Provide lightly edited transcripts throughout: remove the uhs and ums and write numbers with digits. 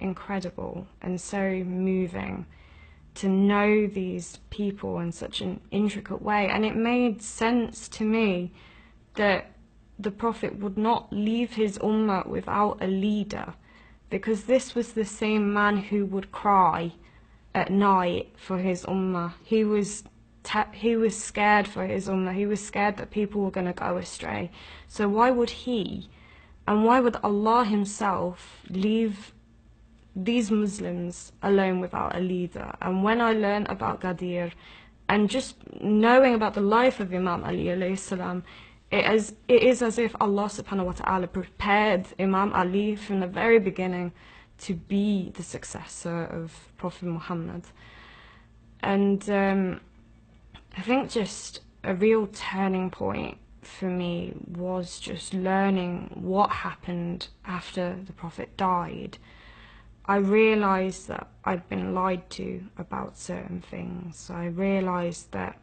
incredible and so moving to know these people in such an intricate way. And it made sense to me that the Prophet would not leave his ummah without a leader, because this was the same man who would cry at night for his ummah. He was scared for his ummah. He was scared that people were going to go astray. So why would he, and why would Allah himself leave these Muslims alone without a leader? And when I learned about Ghadir, and just knowing about the life of Imam Ali alayhi salam, it is as if Allah subhanahu wa ta'ala prepared Imam Ali from the very beginning to be the successor of Prophet Muhammad. And I think just a real turning point for me was just learning what happened after the Prophet died. I realised that I'd been lied to about certain things. I realised that,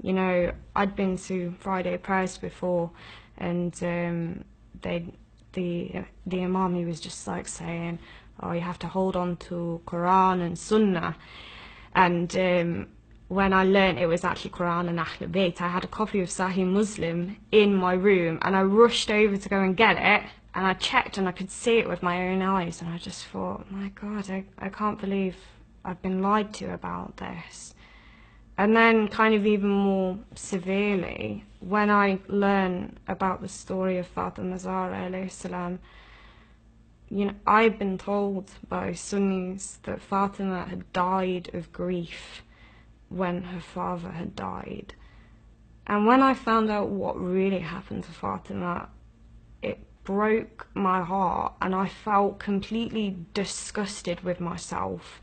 you know, I'd been to Friday prayers before, and the Imam, he was just like saying, oh, you have to hold on to Quran and Sunnah. And when I learned it was actually Quran and Ahl Bayt, I had a copy of Sahih Muslim in my room, and I rushed over to go and get it. And I checked and I could see it with my own eyes, and I just thought, my God, I can't believe I've been lied to about this. And then kind of even more severely, when I learned about the story of Fatima Zahra alayhi salam, you know, I've been told by Sunnis that Fatima had died of grief when her father had died. And when I found out what really happened to Fatima, it broke my heart, and I felt completely disgusted with myself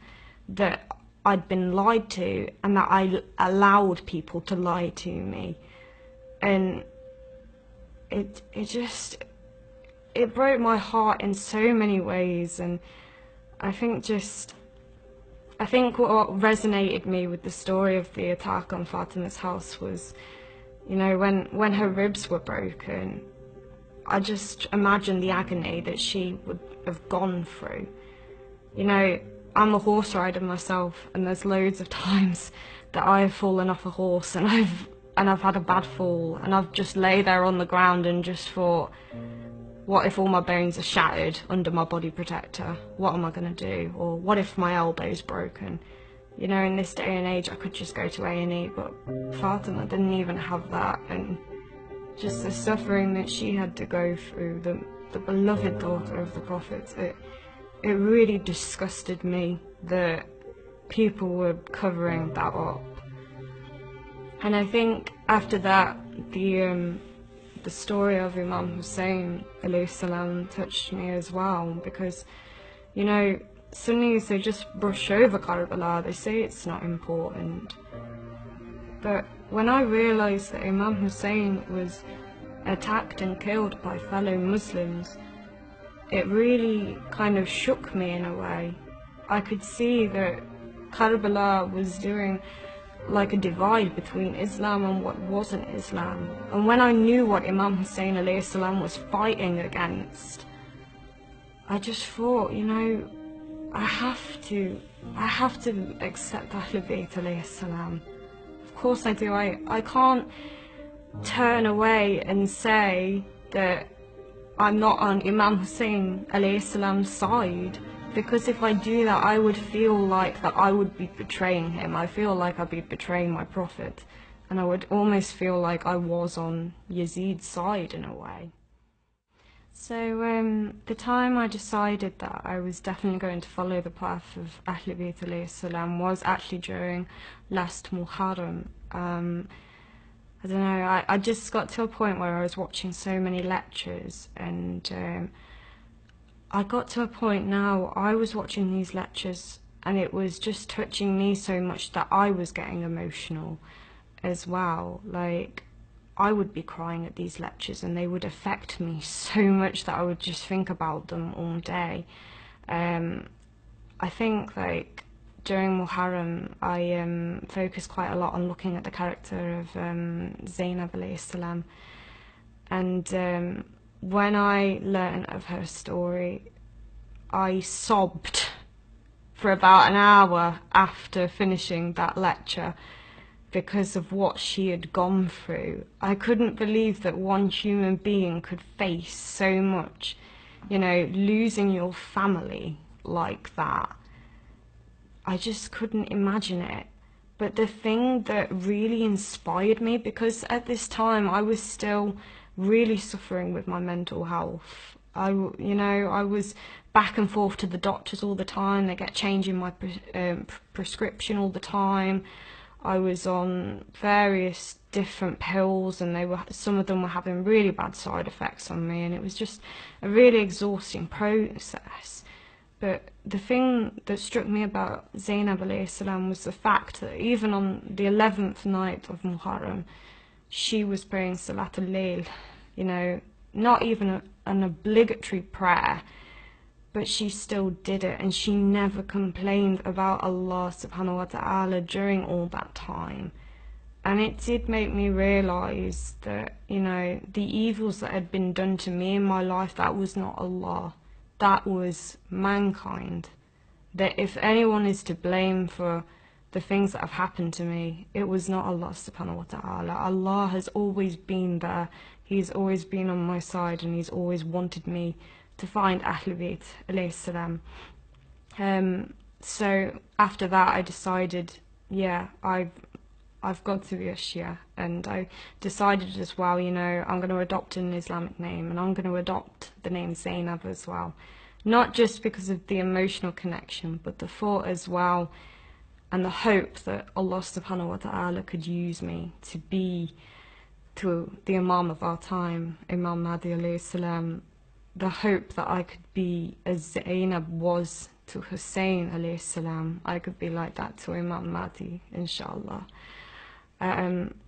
that I'd been lied to and that I allowed people to lie to me. And it broke my heart in so many ways. And I think what resonated me with the story of the attack on Fatima's house was, you know, when her ribs were broken, I just imagined the agony that she would have gone through. You know, I'm a horse rider myself, and there's loads of times that I've fallen off a horse and I've had a bad fall, and I've just lay there on the ground and just thought, what if all my bones are shattered under my body protector? What am I going to do? Or what if my elbow's broken? You know, in this day and age I could just go to A&E, but Fatima didn't even have that. And just the suffering that she had to go through, the beloved daughter of the Prophet, it really disgusted me that people were covering that up. And I think after that, the story of Imam Hussein alayhi salam touched me as well, because, you know, Sunnis, they just brush over Karbala, they say it's not important. But when I realised that Imam Hussein was attacked and killed by fellow Muslims, it really kind of shook me in a way. I could see that Karbala was doing like a divide between Islam and what wasn't Islam. And when I knew what Imam Hussein alayhi salam was fighting against, I just thought, you know, I have to accept Ahl Bayt alayhi salam. Of course I do. I can't turn away and say that I'm not on Imam Hussein alayhi salam's side, because if I do that, I would feel like that I would be betraying him. I feel like I'd be betraying my Prophet, and I would almost feel like I was on Yazid's side in a way. So the time I decided that I was definitely going to follow the path of Ahl Bayt alayhi salam was actually during last Muharram. I don't know, I just got to a point where I was watching so many lectures, and I got to a point now, I was watching these lectures and it was just touching me so much that I was getting emotional as well. Like, I would be crying at these lectures and they would affect me so much that I would just think about them all day. I think, like, during Muharram, I focused quite a lot on looking at the character of Zainab alayhi salam. And when I learned of her story, I sobbed for about an hour after finishing that lecture because of what she had gone through. I couldn't believe that one human being could face so much, you know, losing your family like that. I just couldn't imagine it. But the thing that really inspired me, because at this time I was still really suffering with my mental health. I was back and forth to the doctors all the time. They kept changing my prescription all the time. I was on various different pills, and some of them were having really bad side effects on me, and it was just a really exhausting process. But the thing that struck me about Zainab alayhi salam was the fact that even on the 11th night of Muharram, she was praying Salatul Layl, you know, not even an obligatory prayer, but she still did it, and she never complained about Allah subhanahu wa ta'ala during all that time. And it did make me realise that, you know, the evils that had been done to me in my life, that was not Allah. That was mankind. That if anyone is to blame for the things that have happened to me, it was not Allah subhanahu wa ta'ala. Allah has always been there. He's always been on my side, and He's always wanted me to find Ahlul Bayt alayhi salam. So after that I decided, yeah, I've got to be a Shia, and I decided as well, you know, I'm going to adopt an Islamic name, and I'm going to adopt the name Zainab as well. Not just because of the emotional connection, but the thought as well, and the hope that Allah subhanahu wa ta'ala could use me to be to the Imam of our time, Imam Mahdi alayhi salam, the hope that I could be as Zainab was to Hussein alayhi salam, I could be like that to Imam Mahdi, inshallah.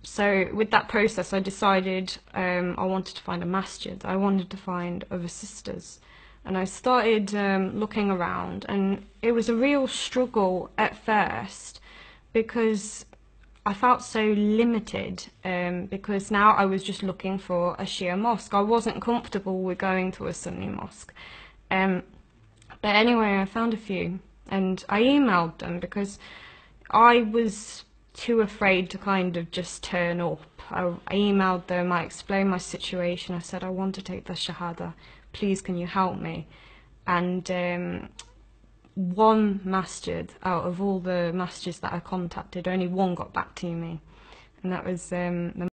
So with that process I decided I wanted to find a masjid. I wanted to find other sisters, and I started looking around, and it was a real struggle at first because I felt so limited, because now I was just looking for a Shia mosque. I wasn't comfortable with going to a Sunni mosque. But anyway, I found a few, and I emailed them because I was too afraid to kind of just turn up. I emailed them, I explained my situation, I said I want to take the Shahada, please can you help me? And one masjid out of all the masjids that I contacted, only one got back to me, and that was the